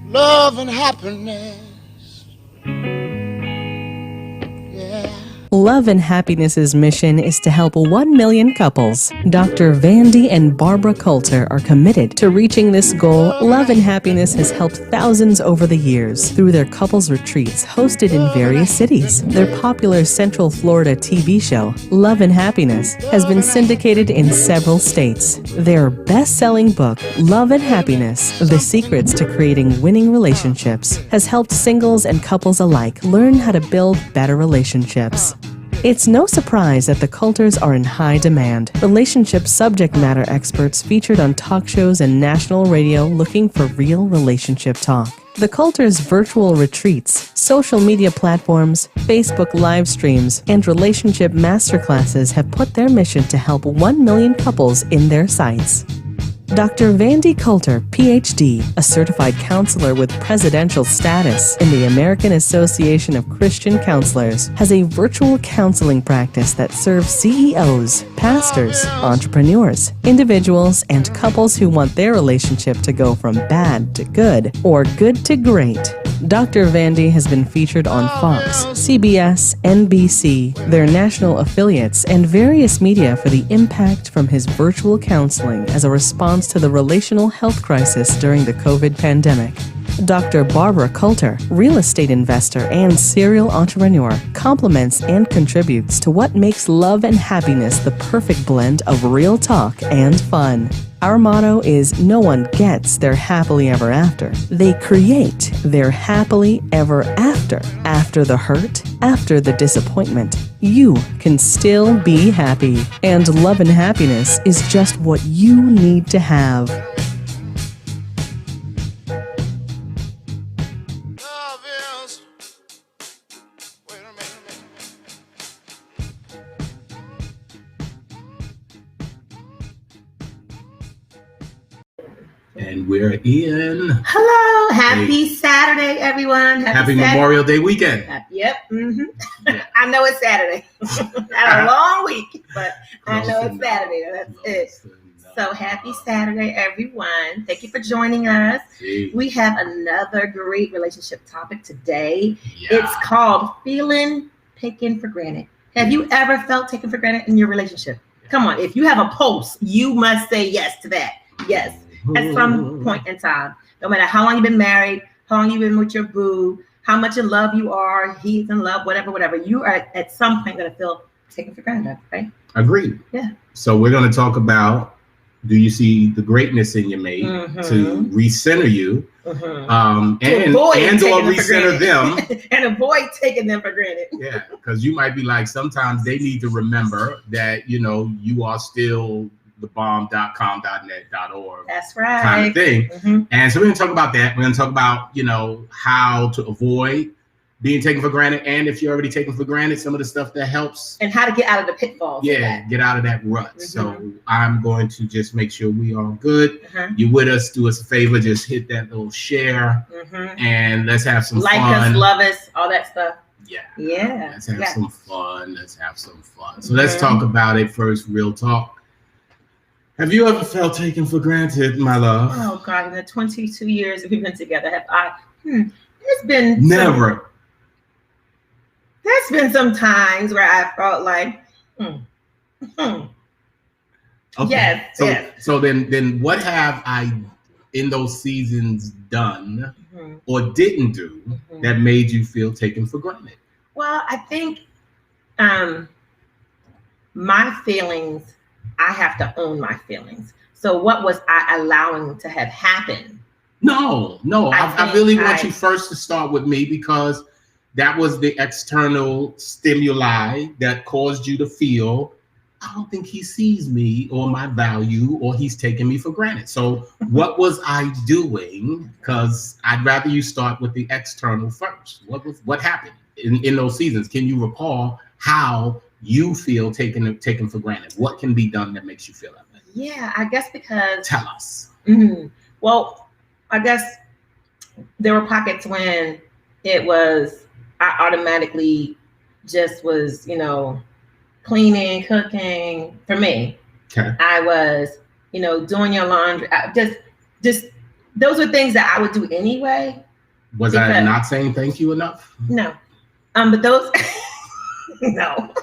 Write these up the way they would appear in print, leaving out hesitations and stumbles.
love and happiness. Yeah. Love and Happiness's mission is to help 1 million couples. Dr. Vandy and Barbara Coulter are committed to reaching this goal. Love and Happiness has helped thousands over the years through their couples retreats hosted in various cities. Their popular Central Florida TV show, Love and Happiness, has been syndicated in several states. Their best-selling book, Love and Happiness: The Secrets to Creating Winning Relationships, has helped singles and couples alike learn how to build better relationships. It's no surprise that the Coulters are in high demand. Relationship subject matter experts featured on talk shows and national radio looking for real relationship talk. The Coulters' virtual retreats, social media platforms, Facebook live streams, and relationship masterclasses have put their mission to help 1 million couples in their sights. Dr. Vandy Coulter, Ph.D., a certified counselor with presidential status in the American Association of Christian Counselors, has a virtual counseling practice that serves CEOs, pastors, entrepreneurs, individuals, and couples who want their relationship to go from bad to good or good to great. Dr. Vandy has been featured on Fox, CBS, NBC, their national affiliates, and various media for the impact from his virtual counseling as a response to the relational health crisis during the COVID pandemic. Dr. Barbara Coulter, real estate investor and serial entrepreneur, complements and contributes to what makes Love and Happiness the perfect blend of real talk and fun. Our motto is no one gets their happily ever after. They create their happily ever after. After the hurt, after the disappointment, you can still be happy. And Love and Happiness is just what you need to have. Love is. Wait a minute. And we're in. Hello, happy Saturday, everyone. Happy Memorial Day weekend. Yep. I know it's Saturday. Had a long week, but I know it's Saturday. That's it. So happy Saturday, everyone. Thank you for joining us. We have another great relationship topic today. Yeah. It's called feeling taken for granted. Have you ever felt taken for granted in your relationship? Come on, if you have a pulse, you must say yes to that. Yes. At some point in time, no matter how long you've been married, how long you've been with your boo, how much in love you are, he's in love, whatever, you are at some point going to feel taken for granted, right? Agreed. Yeah. So we're going to talk about, do you see the greatness in your mate to recenter you and or recenter them and avoid taking them for granted? Yeah, because you might be like, sometimes they need to remember that, you know, you are still the bomb.com.net.org. That's right. Kind of thing. And so we're going to talk about that. We're going to talk about, you know, how to avoid being taken for granted. And if you're already taken for granted, some of the stuff that helps. And how to get out of the pitfalls. Yeah, get out of that rut. So I'm going to just make sure we are good. You with us, do us a favor, just hit that little share and let's have some like fun. Like us, love us, all that stuff. Yeah. Let's have some fun. Let's have some fun. So let's talk about it first, real talk. Have you ever felt taken for granted, my love? Oh, God, in the 22 years we've been together, have I? There's been never. There's been some times where I felt like, Okay. Yes. So then what have I, in those seasons, done or didn't do that made you feel taken for granted? Well, I think my feelings, I have to own my feelings. So what was I allowing to have happen? No. I really want you first to start with me, because that was the external stimuli that caused you to feel, I don't think he sees me or my value, or he's taking me for granted. So what was I doing? Because I'd rather you start with the external first. What happened in those seasons? Can you recall how you feel taken for granted? What can be done that makes you feel that way? Yeah, I guess because... Tell us. Well, I guess there were pockets when it was, I automatically just was, you know, cleaning, cooking for me. Okay. I was, you know, doing your laundry, just those are things that I would do anyway. Was I not saying thank you enough? No. But those no.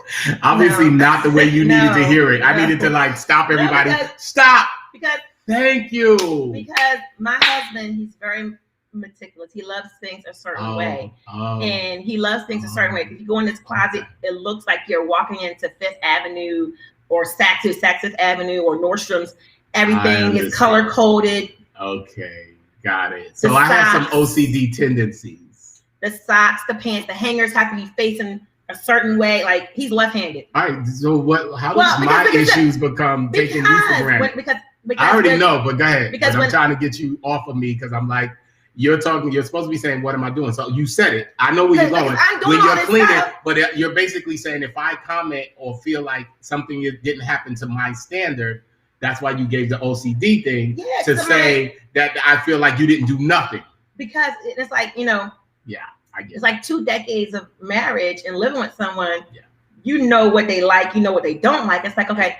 Obviously not the way you needed to hear it. I needed to like stop everybody. Stop. Because thank you. Because my husband, he's very meticulous. He loves things a certain way. And he loves things a certain way. If you go in this closet, it looks like you're walking into Fifth Avenue or Saks Fifth Avenue or Nordstrom's. Everything is color coded. Okay, got it. So I have some OCD tendencies. The socks, the pants, the hangers have to be facing a certain way. Like he's left-handed. All right. So what? How does my issues become taking you for granted? Because I already know, but go ahead. Because I'm trying to get you off of me because I'm like, you're supposed to be saying, what am I doing? So you said it. I know where you're going. When you're cleaning, but you're basically saying if I comment or feel like something didn't happen to my standard, that's why you gave the OCD thing to say that I feel like you didn't do nothing. Because it's like, yeah, I get it. It's like 2 decades of marriage and living with someone. Yeah. You know what they like, you know what they don't like. It's like, okay,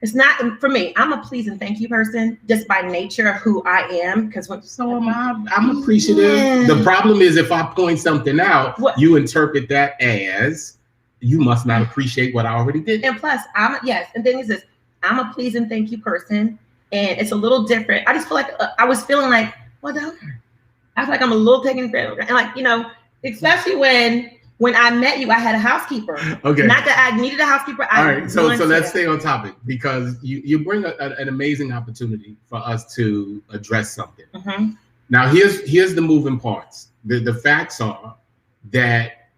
it's not for me. I'm a please and thank you person just by nature of who I am. Because I'm appreciative. Yeah. The problem is if I point something out, you interpret that as you must not appreciate what I already did. And plus, and then it's this. I'm a please and thank you person, and it's a little different. I just feel like I was feeling like, well done. I feel like I'm a little taken credit, and like especially when I met you, I had a housekeeper. Okay. Not that I needed a housekeeper. All right. So let's stay on topic because you bring an amazing opportunity for us to address something. Mm-hmm. Now here's the moving parts. The facts are that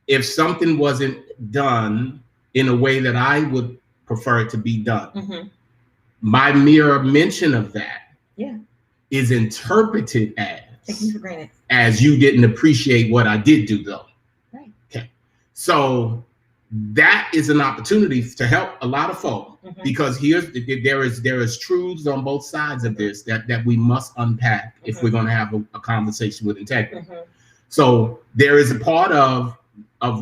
if something wasn't done in a way that I would prefer it to be done, mm-hmm. my mere mention of that is interpreted as taking you for granted. As you didn't appreciate what I did do though. Right. Okay. So that is an opportunity to help a lot of folk mm-hmm. because there is truths on both sides of this that we must unpack mm-hmm. if we're going to have a conversation with integrity. Mm-hmm. So there is a part of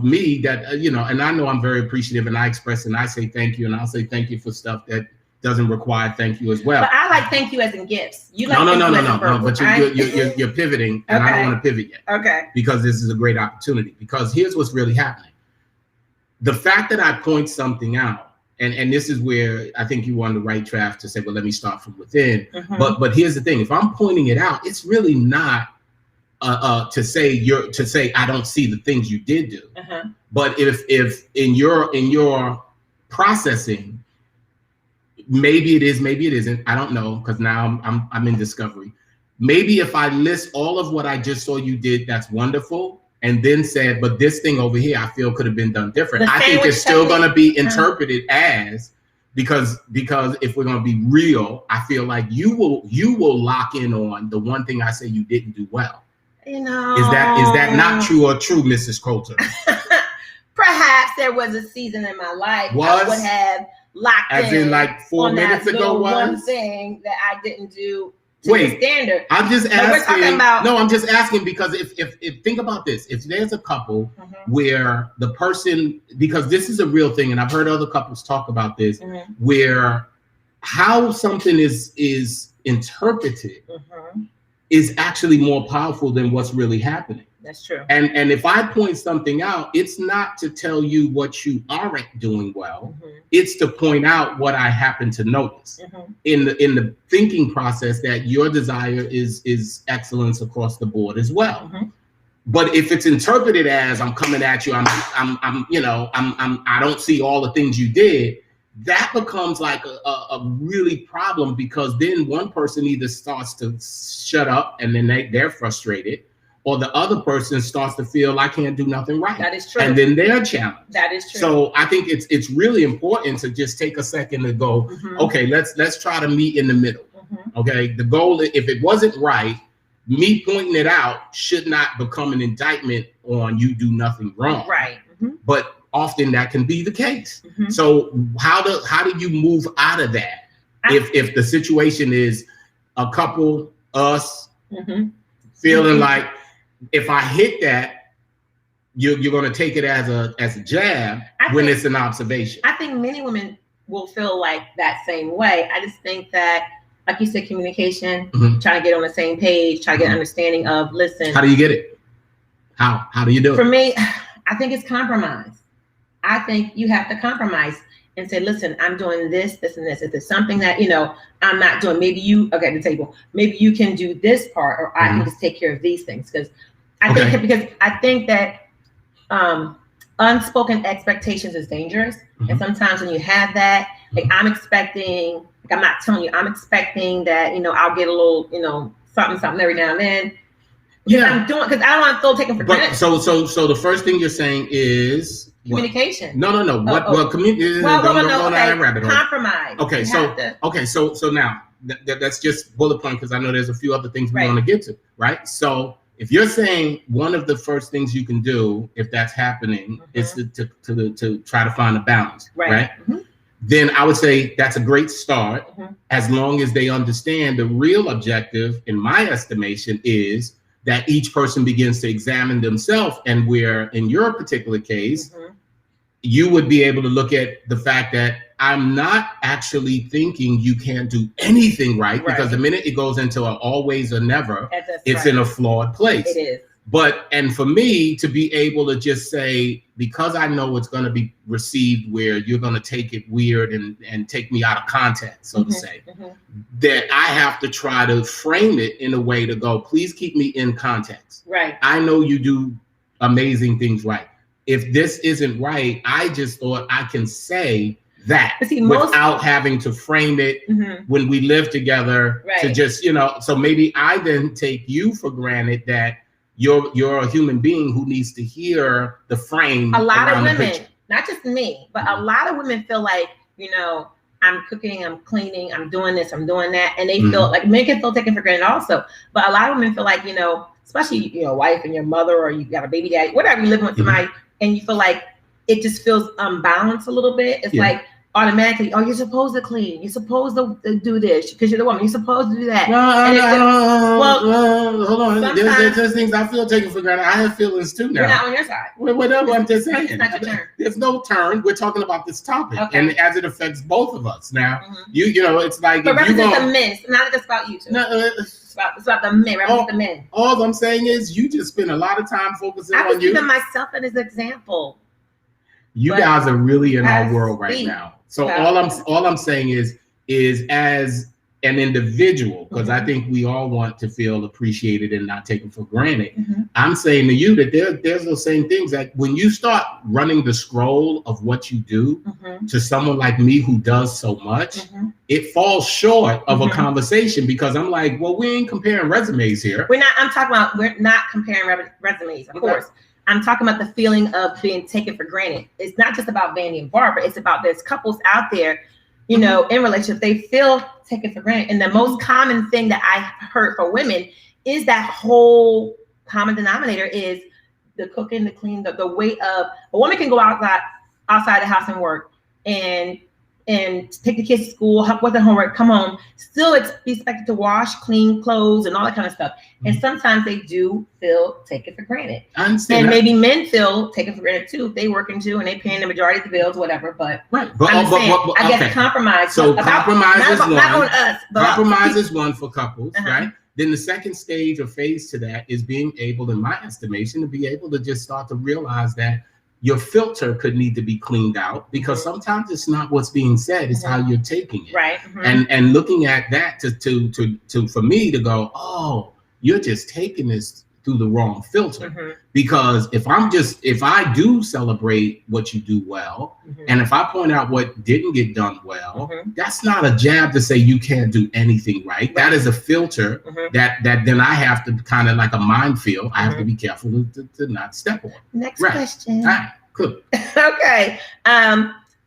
me that, and I know I'm very appreciative and I express and I say thank you and I'll say thank you for stuff that doesn't require thank you as well. But I like thank you as in gifts. You like no. But you're pivoting and I don't want to pivot yet. Okay. Because this is a great opportunity. Because here's what's really happening. The fact that I point something out, and this is where I think you were on the right track to say, well, let me start from within. Mm-hmm. But here's the thing: if I'm pointing it out, it's really not to say I don't see the things you did do. Uh-huh. But if in your processing, maybe it is, maybe it isn't. I don't know because now I'm in discovery. Maybe if I list all of what I just saw you did, that's wonderful, and then said, but this thing over here, I feel could have been done different. I think it's still going to be interpreted as because if we're going to be real, I feel like you will lock in on the one thing I say you didn't do well. Is that not true or true, Mrs. Coulter? Perhaps there was a season in my life I would have locked in. As in like 4 minutes ago one thing that I didn't do to the standard. I'm just asking. I'm just asking because if think about this. If there's a couple mm-hmm. where the person, because this is a real thing, and I've heard other couples talk about this, mm-hmm. where how something is interpreted mm-hmm. is actually more powerful than what's really happening. That's true. And if I point something out, it's not to tell you what you aren't doing well. Mm-hmm. It's to point out what I happen to notice mm-hmm. in the thinking process that your desire is excellence across the board as well. Mm-hmm. But if it's interpreted as I'm coming at you, I don't see all the things you did. That becomes like a really problem because then one person either starts to shut up and then they're frustrated, or the other person starts to feel I can't do nothing right. That is true. And then they're challenged. That is true. So I think it's really important to just take a second to go, mm-hmm. okay, let's try to meet in the middle. Mm-hmm. Okay. The goal, if it wasn't right, me pointing it out should not become an indictment on you do nothing wrong. Right. Mm-hmm. But often that can be the case. Mm-hmm. So how do you move out of that? If the situation is a couple, us mm-hmm. feeling mm-hmm. like if I hit that, you're going to take it as a jab when it's an observation. I think many women will feel like that same way. I just think that like you said, communication, trying to get on the same page, trying to get an understanding of, listen. How do you get it? How do you do it? For me, I think it's compromise. I think you have to compromise and say, listen, I'm doing this, this, and this. If there's something that, I'm not doing, maybe you, okay, the table, maybe you can do this part, or I can just take care of these things. Because I think that unspoken expectations is dangerous. And sometimes when you have that, like I'm expecting, like I'm not telling you, I'm expecting that, I'll get a little, something every now and then. Yeah, I'm doing, because I don't want to feel taken for granted. So the first thing you're saying is communication. No. Compromise. Okay, so now that's just bullet point, because I know there's a few other things we want to get to, right? So if you're saying one of the first things you can do if that's happening is to try to find a balance, right? Then I would say that's a great start, as long as they understand the real objective, in my estimation, is that each person begins to examine themselves. And where in your particular case, you would be able to look at the fact that I'm not actually thinking you can't do anything right, because the minute it goes into an always or never, it's in a flawed place. It is. And for me to be able to just say, because I know it's going to be received where you're going to take it weird and take me out of context, so to say, that I have to try to frame it in a way to go, please keep me in context. Right. I know you do amazing things right. If this isn't right, I just thought I can say that without having to frame it when we live together to just, so maybe I then take you for granted that you're a human being who needs to hear the frame. A lot of women, not just me, but a lot of women feel like, I'm cooking, I'm cleaning, I'm doing this, I'm doing that. And they feel like, men can feel taken for granted also. But a lot of women feel like, especially your wife and your mother, or you got a baby daddy, whatever, you're living with somebody, and you feel like it just feels unbalanced a little bit. It's like automatically, oh, you're supposed to clean, you're supposed to do this because you're the woman, you're supposed to do that. Hold on. There's things I feel taken for granted. I have feelings too now. You're not on your side. Whatever, I'm just saying. It's not your turn. There's no turn. We're talking about this topic, and as it affects both of us. Now, it's like, but represent the men. It's not just about you two. No, it's about the men. Represent the men. All I'm saying is, you just spend a lot of time focusing on you. I'm giving myself as an example. You guys are really in our world right now. So all I'm saying is as an individual, because I think we all want to feel appreciated and not taken for granted. I'm saying to you that there's those same things that when you start running the scroll of what you do to someone like me who does so much, it falls short of a conversation, because I'm like, well, we ain't comparing resumes here. We're not comparing resumes, of course. I'm talking about the feeling of being taken for granted. It's not just about Vandy and Barbara. It's about there's couples out there, in relationships, they feel taken for granted. And the most common thing that I've heard for women is that whole common denominator is the cooking, the cleaning, the weight of a woman can go outside the house and work and take the kids to school, help with their homework, come home, still be expected to wash, clean clothes, and all that kind of stuff. And sometimes they do feel taken for granted. And maybe men feel taken for granted too. They working too, and they paying the majority of the bills, whatever. But I guess compromise. So compromise is one. Not on us. Compromise is one for couples, right? Then the second stage or phase to that is being able, in my estimation, to be able to just start to realize that your filter could need to be cleaned out, because sometimes it's not what's being said, it's how you're taking it. Right. And looking at that to for me to go, oh, you're just taking this through the wrong filter. Because if I do celebrate what you do well, and if I point out what didn't get done well, that's not a jab to say you can't do anything right. That is a filter that then I have to kind of like a minefield. I have to be careful to not step on. Next question. All right, cool. Okay.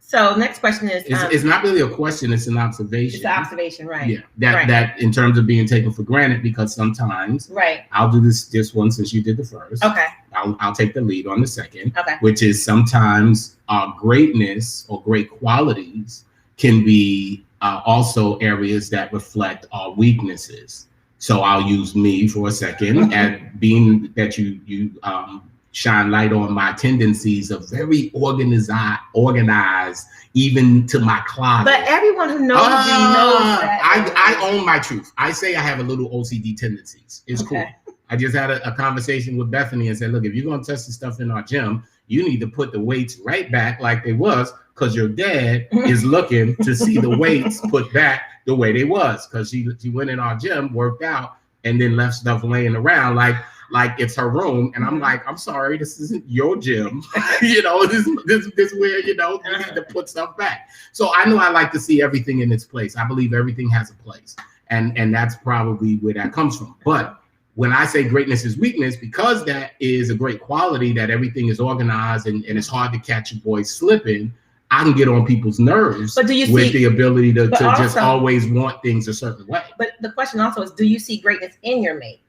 So next question is, it's not really a question, it's an observation. It's an observation, right? Yeah, that in terms of being taken for granted, because sometimes I'll do this one since you did the first. Okay. I'll take the lead on the second. Okay. Which is sometimes our greatness or great qualities can be also areas that reflect our weaknesses. So I'll use me for a second at being that you shine light on my tendencies of very organized, even to my closet. But everyone who knows you knows that. I own my truth. I say I have a little OCD tendencies. It's cool. I just had a conversation with Bethany and said, look, if you're going to test the stuff in our gym, you need to put the weights right back like they was, because your dad is looking to see the weights put back the way they was, because she went in our gym, worked out, and then left stuff laying around like it's her room. And I'm like, I'm sorry, this isn't your gym. You know, this where, you know, you need to put stuff back. So I know I like to see everything in its place. I believe everything has a place. And that's probably where that comes from. But when I say greatness is weakness, because that is a great quality, that everything is organized and it's hard to catch a boy slipping, I can get on people's nerves with the ability to also, just always want things a certain way. But the question also is, do you see greatness in your mate?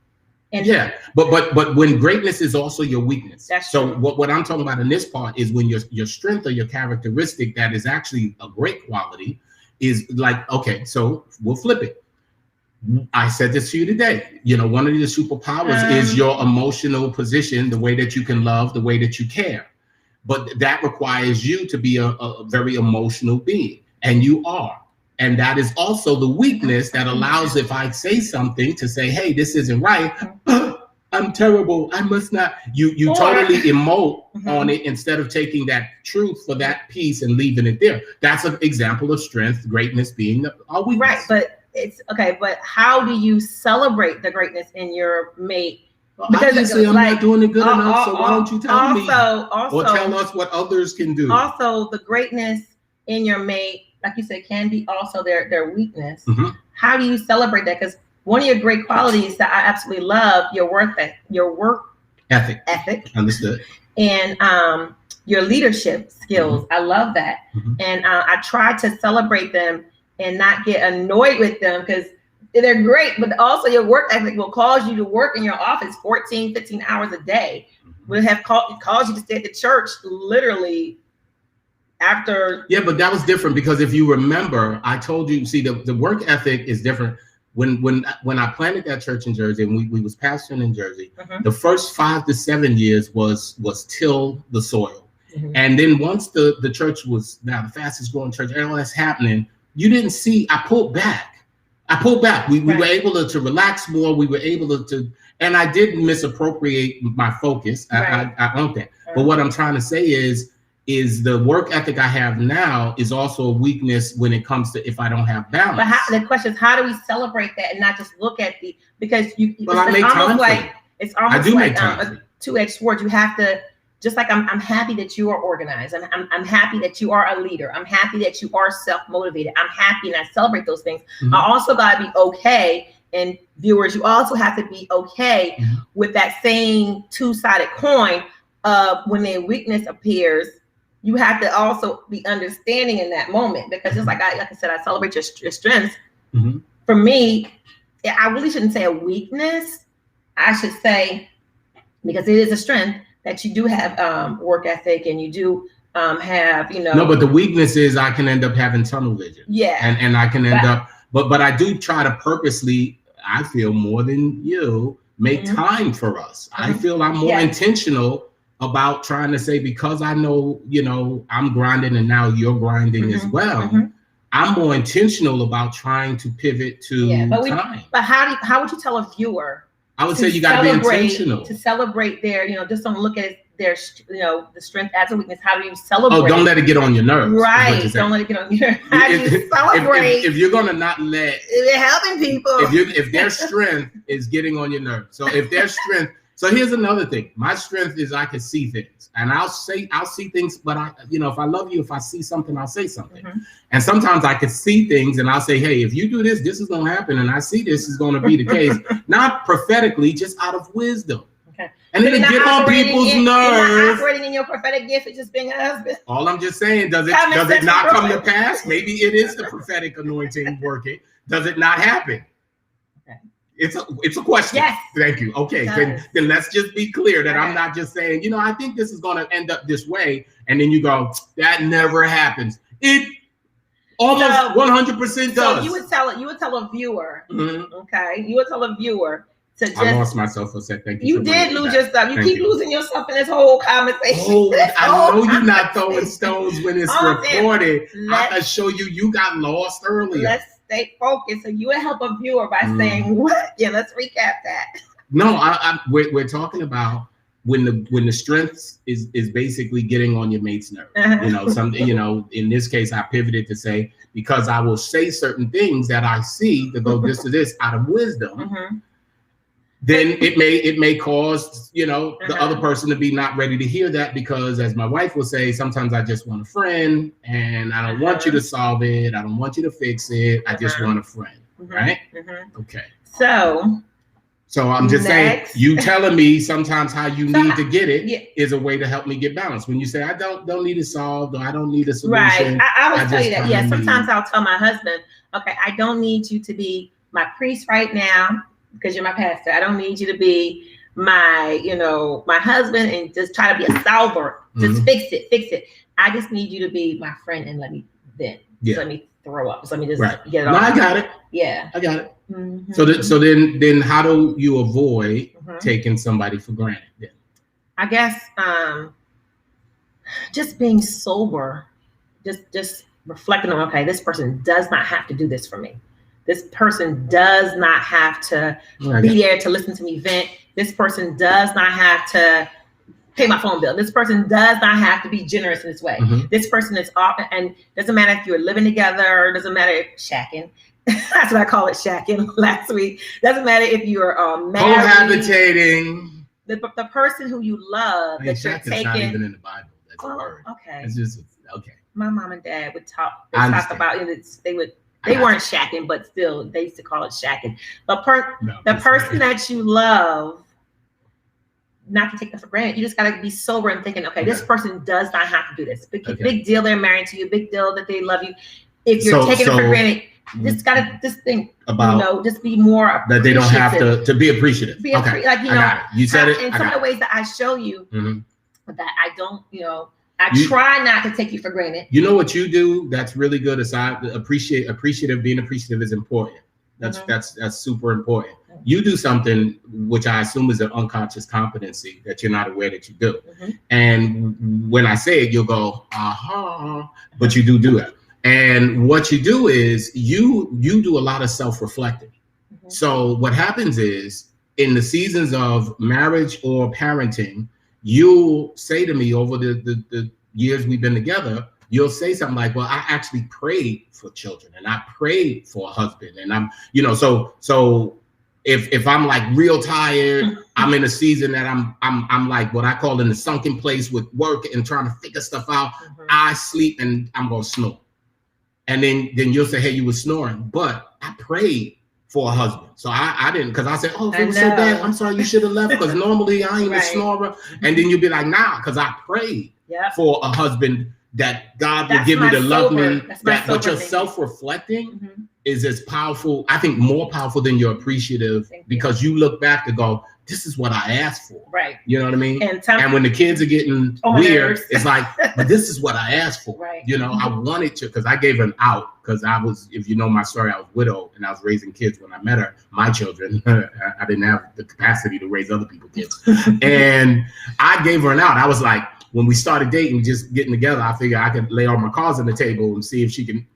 And yeah, but when greatness is also your weakness. That's so true. what I'm talking about in this part is when your strength or your characteristic that is actually a great quality is like, okay, so we'll flip it. I said this to you today. You know, one of the superpowers is your emotional position, the way that you can love, the way that you care. But that requires you to be a very emotional being, and you are. And that is also the weakness that allows, if I say something, to say, hey, this isn't right. I'm terrible. I must not. You totally emote on it instead of taking that truth for that piece and leaving it there. That's an example of strength, greatness being a weakness. Right, but it's okay. But how do you celebrate the greatness in your mate? Well, because obviously I'm not doing it good enough, so why don't you tell me? Or tell us what others can do. Also, the greatness in your mate, like you said, can be also their weakness. How do you celebrate that? Because one of your great qualities that I absolutely love, your work ethic. Understood. And your leadership skills. I love that. And I try to celebrate them and not get annoyed with them, because they're great, but also your work ethic will cause you to work in your office 14, 15 hours a day. Will have cause you to stay at the church literally after. Yeah, but that was different, because if you remember, I told you, see, the work ethic is different. When I planted that church in Jersey, and we was pastoring in Jersey, the first 5 to 7 years was till the soil. And then once the church was now the fastest growing church, and all that's happening, you didn't see, I pulled back. We were able to relax more. We were able to, and I didn't misappropriate my focus. I own that. But what I'm trying to say is the work ethic I have now is also a weakness when it comes to if I don't have balance. But the question is, how do we celebrate that and not just look at because I make time for it. It's almost like a two-edged sword. You have to, just like I'm happy that you are organized. I'm happy that you are a leader. I'm happy that you are self-motivated. I'm happy, and I celebrate those things. I also gotta be okay, and viewers, you also have to be okay with that same two-sided coin of when a weakness appears. You have to also be understanding in that moment, because just like I said, I celebrate your strengths. For me, I really shouldn't say a weakness. I should say, because it is a strength, that you do have work ethic, and you do have, No, but the weakness is I can end up having tunnel vision. Yeah. And I can end up, but I do try to purposely, I feel more than you, make time for us. I feel I'm more intentional about trying to say, because I know, I'm grinding and now you're grinding as well. I'm more intentional about trying to pivot to time. But how would you tell a viewer? I would say you got to be intentional to celebrate their, just don't look at their, the strength as a weakness. How do you celebrate? Oh, don't let it get on your nerves. Right. Don't let it get on your nerves. How do you celebrate? If you're going to not let. They're helping people. If their strength is getting on your nerves. So if their strength. So here's another thing. My strength is I can see things, and I'll see things, but if I love you, if I see something, I'll say something. And sometimes I can see things and I'll say, hey, if you do this, this is going to happen. And I see this is going to be the case, not prophetically, just out of wisdom. Okay. And then it get on people's nerves. You're not operating in your prophetic gift. It's just being a husband. All I'm just saying, does it not come to pass? Maybe it is the prophetic anointing working. Does it not happen? It's a question. Yes. Thank you. Okay. Then let's just be clear that I'm not just saying, I think this is going to end up this way. And then you go, that never happens. It almost 100% does. So you would tell a viewer, okay? You would tell a viewer I lost myself for a second. Thank you. You did lose yourself. You keep losing yourself in this whole conversation. Oh, I know you're not throwing stones when it's recorded. I can show you. You got lost earlier. Let's stay focused. So you would help a viewer by saying what? Yeah, let's recap that. No, we're talking about when the strength is basically getting on your mate's nerve. In this case, I pivoted to say, because I will say certain things that I see to go this to this out of wisdom. Then it may cause the other person to be not ready to hear that, because, as my wife will say, sometimes I just want a friend, and I don't want you to solve it. I don't want you to fix it. I just want a friend, right? Okay. So I'm just saying, you telling me sometimes how you need to get it is a way to help me get balanced. When you say I don't need it solved, or I don't need a solution, right? I always tell you that. Yeah, sometimes I'll tell my husband, okay, I don't need you to be my priest right now, because you're my pastor. I don't need you to be my husband and just try to be a salver. Just fix it. I just need you to be my friend and let me vent. Just let me throw up. So let me just get it off. I got it. Yeah. I got it. So then how do you avoid taking somebody for granted? Then? I guess just being sober, just reflecting on, okay, this person does not have to do this for me. This person does not have to be there to listen to me vent. This person does not have to pay my phone bill. This person does not have to be generous in this way. This person is often, and doesn't matter if you're living together, doesn't matter if shacking. That's what I call it, shacking last week. Doesn't matter if you're married. Cohabitating. The person who you love, that you're taking. Not even in the Bible. That's a word. Okay. It's just okay. My mom and dad would talk about it. They weren't shacking, but still, they used to call it shacking. The person that you love, not to take them for granted. You just got to be sober and thinking, okay, this person does not have to do this. Big deal, they're married to you. Big deal that they love you. If you're taking it for granted, just gotta just think about just be more that they don't have to be appreciative. I got it. You said it. And some of the ways that I show you that I don't, I try not to take you for granted. You know what you do that's really good, aside being appreciative is important. That's super important. You do something which I assume is an unconscious competency that you're not aware that you do. And when I say it, you'll go, aha, but you do it. And what you do is you do a lot of self-reflecting. So what happens is, in the seasons of marriage or parenting, you'll say to me over the years we've been together, you'll say something like, well, I actually prayed for children and I prayed for a husband. And I'm, so if I'm like real tired, I'm in a season that I'm like what I call in the sunken place with work and trying to figure stuff out. I sleep and I'm going to snore. And then you'll say, hey, you were snoring, but I prayed for a husband. So I didn't, because I said, oh, if it was so bad, I'm sorry, you should have left, because normally I ain't a snorer. And then you'll be like, nah, because I prayed for a husband that God will give me to love me. But your self-reflecting is as powerful, I think more powerful than your appreciative, because you look back to go, this is what I asked for. Right. You know what I mean? And when the kids are getting weird, it's like, but this is what I asked for. Right. I wanted to, because I gave her an out, because I was, if you know my story, I was widowed and I was raising kids when I met her, my children. I didn't have the capacity to raise other people's kids. And I gave her an out. I was like, when we started dating, just getting together, I figured I could lay all my cards on the table and see if she can,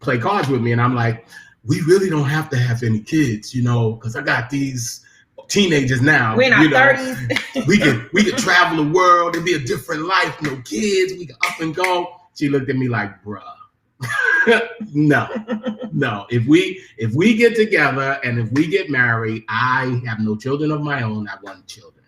play cards with me. And I'm like, we really don't have to have any kids, because I got these teenagers now. We're in our 30s. we could travel the world. It'd be a different life. No kids. We could up and go. She looked at me like, bruh. No. If we get together and if we get married, I have no children of my own. I want children.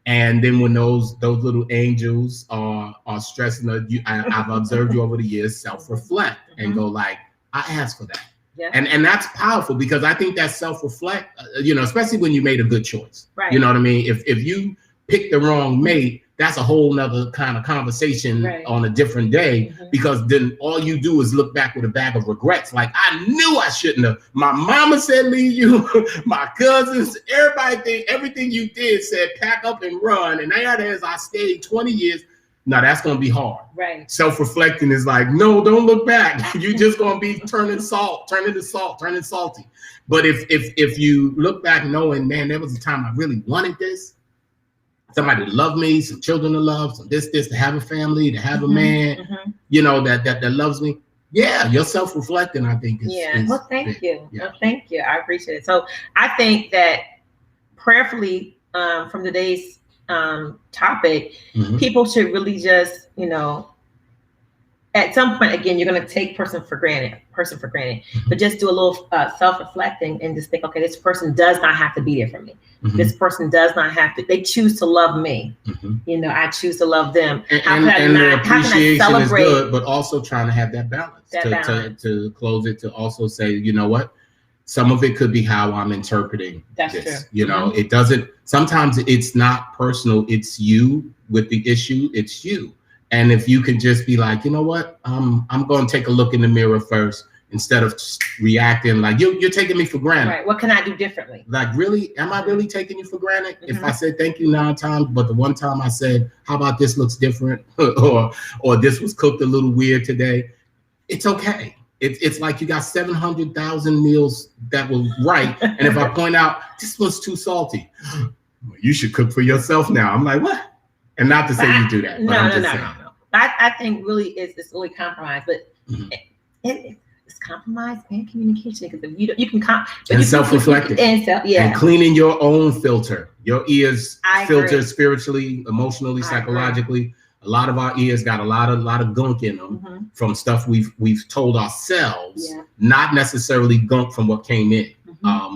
And then when those little angels are stressing, I've observed you over the years, self-reflect and go like, I asked for that. Yeah. And that's powerful, because I think that self-reflect, especially when you made a good choice. Right. You know what I mean? If you pick the wrong mate, that's a whole nother kind of conversation on a different day, because then all you do is look back with a bag of regrets. Like, I knew I shouldn't have. My mama said leave you, my cousins, everything you did said pack up and run. And there it is, I stayed 20 years. Now that's going to be hard. Right. Self-reflecting is like, no, don't look back. You're just going to be turning salty. But if you look back knowing, man, there was a time I really wanted this, somebody to love me, some children to love, some this, to have a family, to have a man, that loves me. Yeah, your self-reflecting, I think, is well, thank you. Yeah. Well, thank you. I appreciate it. So I think that prayerfully, from today's topic, people should really just, at some point, again, you're going to take person for granted, but just do a little self-reflecting and just think, okay, this person does not have to be there for me. This person does not have to, they choose to love me. I choose to love them. And the appreciation is good, but also trying to have that balance. To close it, to also say, you know what? Some of it could be how I'm interpreting this. True. It doesn't, sometimes it's not personal. It's you with the issue. It's you. And if you can just be like, you know what, I'm going to take a look in the mirror first instead of just reacting like you're taking me for granted. Right. What can I do differently? Like, really, am I really taking you for granted? If I said thank you 9 times, but the one time I said, how about this looks different, or this was cooked a little weird today, it's okay. It's like you got 700,000 meals that were right, and if I point out this was too salty, you should cook for yourself now. I'm like, what? And not to say you do that. No. I think really it's really compromise, but it's compromise and communication, because if you can and self-reflecting and cleaning your own filter, your ears filter spiritually, emotionally, psychologically. A lot of our ears got a lot of gunk in them from stuff we've told ourselves, not necessarily gunk from what came in.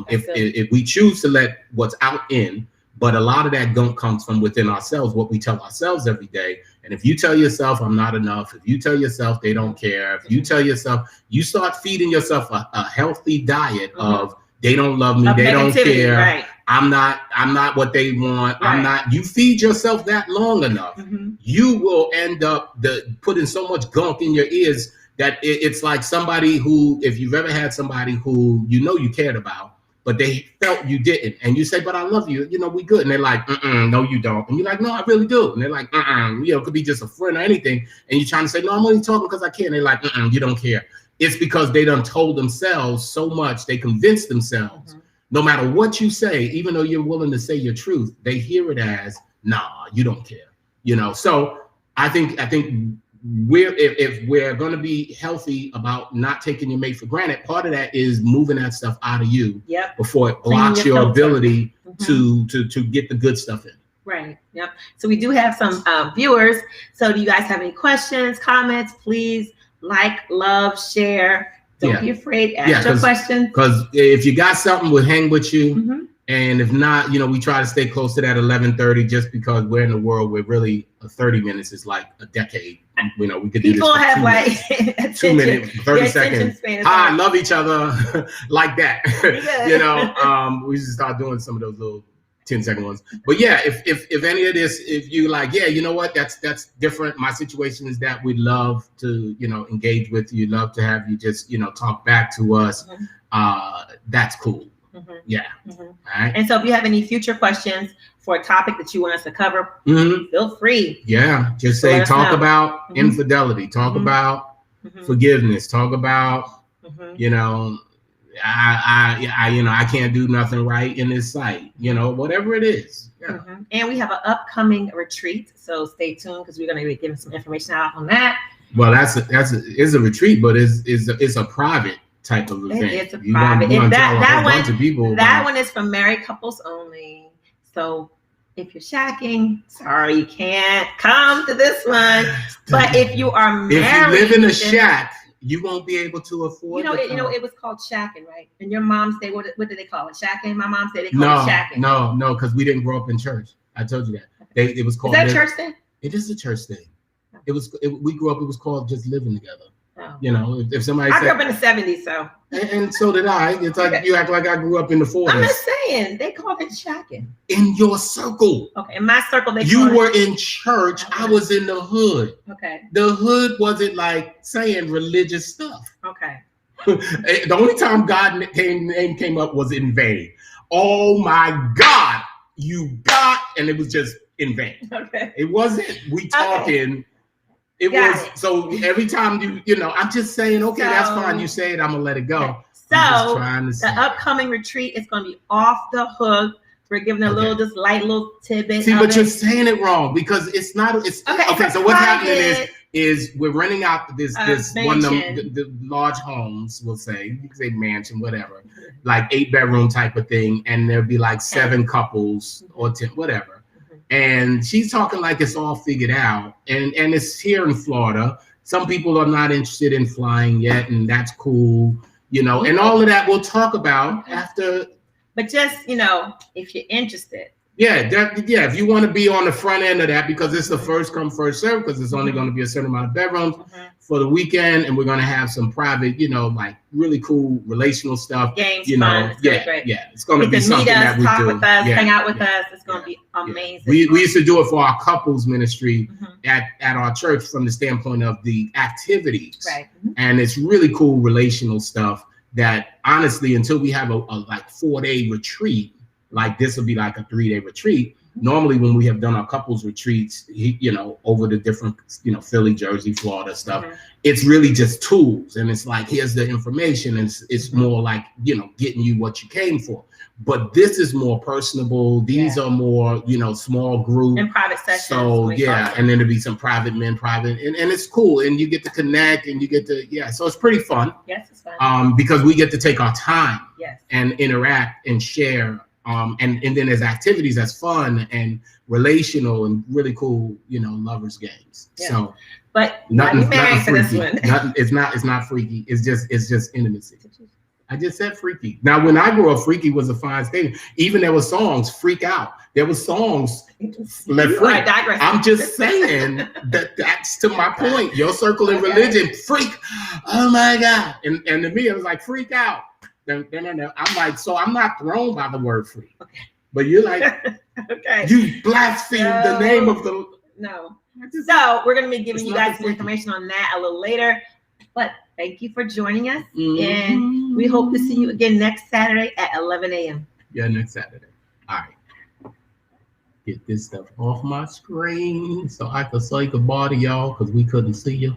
If we choose to let what's out in, but a lot of that gunk comes from within ourselves, what we tell ourselves every day. And if you tell yourself I'm not enough, if you tell yourself they don't care, if you tell yourself, you start feeding yourself a healthy diet of they don't love me, they don't care, right. I'm not what they want, right. I'm not. You feed yourself that long enough, you will end up putting so much gunk in your ears that it's like somebody who, if you've ever had somebody who you cared about, but they felt you didn't. And you say, but I love you, we good. And they're like, no, you don't. And you're like, no, I really do. And they're like, it could be just a friend or anything. And you're trying to say, no, I'm only talking because I can. And they're like, you don't care. It's because they done told themselves so much, they convinced themselves, no matter what you say, even though you're willing to say your truth, they hear it as, nah, you don't care. So I think if we're going to be healthy about not taking your mate for granted, part of that is moving that stuff out of you before it blocks your ability to get the good stuff in. Right. Yep. So we do have some viewers. So do you guys have any questions, comments? Please like, love, share. Don't be afraid. Ask your questions. Because if you got something, we'll hang with you. And if not, we try to stay close to that 11:30, just because we're in a world where really 30 minutes is like a decade. We could do people this have like 2 minutes, 30 seconds. Hi, love each other like that. We should start doing some of those little 10-second ones. But yeah, if any of this, if you like, you know what, that's different. My situation is that we'd love to, engage with you, love to have you just, talk back to us. That's cool. Yeah. All right. And so if you have any future questions for a topic that you want us to cover, feel free. Yeah. Just say, talk about infidelity, talk about forgiveness, talk about, I can't do nothing right in this site, whatever it is. Yeah. And we have an upcoming retreat, so stay tuned, because we're going to be giving some information out on that. Well, it's a retreat, but it's a private type of event. It's a private. That one is for married couples only. So if you're shacking, sorry, you can't come to this one. But if you are married, if you live in a shack, you won't be able to afford. It was called shacking, right? And your mom said, what did they call it? Shacking? My mom said they called it shacking. No, because we didn't grow up in church. I told you that. It was called. Is that a church thing? It is a church thing. We grew up. It was called just living together. Oh. If somebody I grew up in the 70s, so. And so did I. It's like you act like I grew up in the 40s. I'm just saying, they called it shacking. In your circle. Okay, in my circle, you were in church. Okay. I was in the hood. Okay. The hood wasn't like saying religious stuff. Okay. The only time God name came up was in vain. Oh my God, you got, and it was just in vain. Okay. It wasn't we talking. It Got was it. so every time I'm just saying, okay, that's fine. You say it, I'm gonna let it go. Okay. I'm So just trying to the upcoming retreat is going to be off the hook. We're giving a little, just light little tidbit. See, but you're saying it wrong because it's not. It's okay. So what's happening is we're renting out this one of them, the large homes. We'll say you can say mansion, whatever, like 8-bedroom type of thing, and there'll be like 7 couples or 10, whatever. And she's talking like it's all figured out, and it's here in Florida. Some people are not interested in flying yet, and that's cool, and all of that we'll talk about after. But just, if you're interested. Yeah, if you want to be on the front end of that, because it's the first come, first serve, because it's only going to be a certain amount of bedrooms for the weekend, and we're going to have some private, like really cool relational stuff. Games, fun. It's great. It's going to be something that we talk do. With us, hang out with us. It's going to be amazing. We used to do it for our couples ministry at our church from the standpoint of the activities. Right. And it's really cool relational stuff that honestly, until we have a like 4-day retreat, like this will be like a 3-day retreat. Normally when we have done our couples retreats, over the different, Philly, Jersey, Florida stuff, it's really just tools. And it's like, here's the information. And it's more like, getting you what you came for. But this is more personable. These are more, small group. And private sessions. So and then there'll be some private, and it's cool. And you get to connect and you get to, so it's pretty fun. Yes, it's fun. Because we get to take our time and interact and share. And then there's activities that's fun and relational and really cool, lovers games. Yeah. So, but nothing married for freaky. This one. It's not freaky. It's just intimacy. I just said freaky. Now, when I grew up, freaky was a fine statement. Even there were songs, freak out. There were songs, let freak. I'm just saying that's to my point. Your circle in religion, freak. Oh my God. And to me, it was like freak out. No. I'm like, so I'm not thrown by the word freak. Okay. But you're like, you blaspheme the name of the. No. So we're going to be giving you guys some information on that a little later. But thank you for joining us. And we hope to see you again next Saturday at 11 a.m. Yeah, next Saturday. All right. Get this stuff off my screen so I could say goodbye to y'all because we couldn't see you.